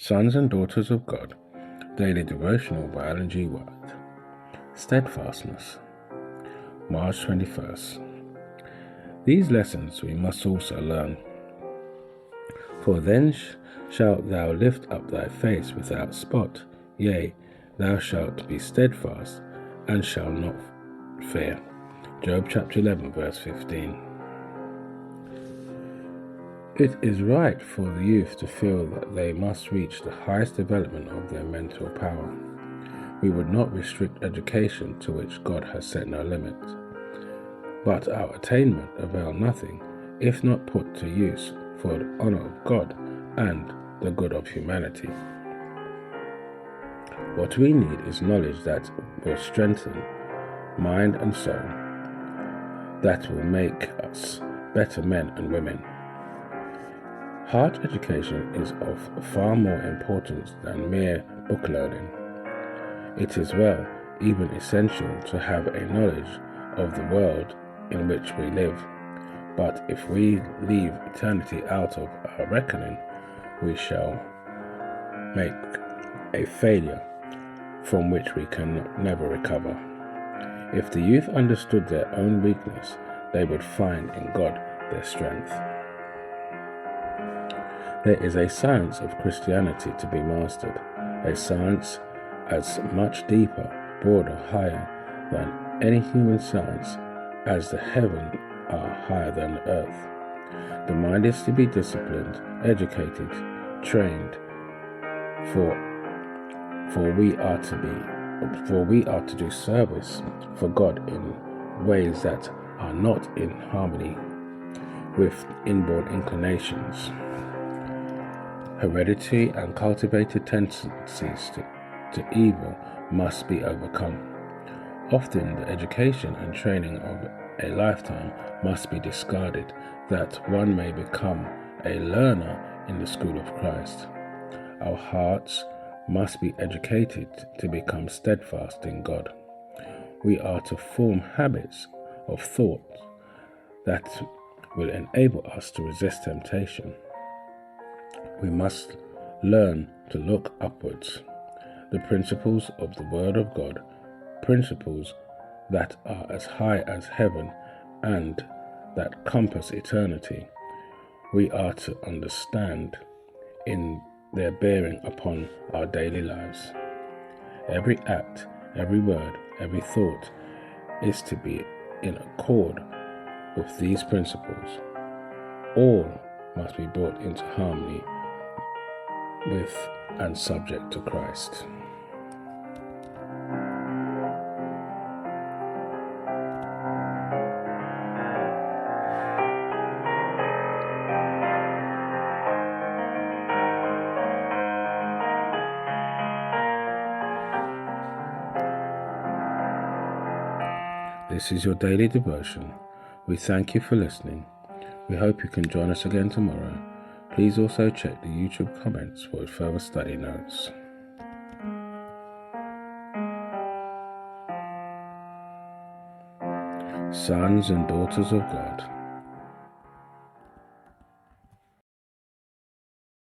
Sons and daughters of God, daily devotional by Alan G. White. Steadfastness, March 21st. These lessons we must also learn. For then shalt thou lift up thy face without spot, yea, thou shalt be steadfast, and shalt not fear. Job chapter 11, verse 15. It is right for the youth to feel that they must reach the highest development of their mental power. We would not restrict education to which God has set no limit. But our attainment avail nothing if not put to use for the honor of God and the good of humanity. What we need is knowledge that will strengthen mind and soul, that will make us better men and women. Heart education is of far more importance than mere book learning. It is even essential to have a knowledge of the world in which we live. But if we leave eternity out of our reckoning, we shall make a failure from which we can never recover. If the youth understood their own weakness, they would find in God their strength. There is a science of Christianity to be mastered, a science as much deeper, broader, higher than any human science, as the heavens are higher than the earth. The mind is to be disciplined, educated, trained, for we are to do service for God in ways that are not in harmony with inborn inclinations. Heredity and cultivated tendencies to evil must be overcome. Often the education and training of a lifetime must be discarded, that one may become a learner in the school of Christ. Our hearts must be educated to become steadfast in God. We are to form habits of thought that will enable us to resist temptation. We must learn to look upwards. The principles of the Word of God, principles that are as high as heaven and that compass eternity, we are to understand in their bearing upon our daily lives. Every act, every word, every thought is to be in accord with these principles. All must be brought into harmony with and subject to Christ. This is your daily devotion. We thank you for listening. We hope you can join us again tomorrow. Please also check the YouTube comments for further study notes. Sons and daughters of God.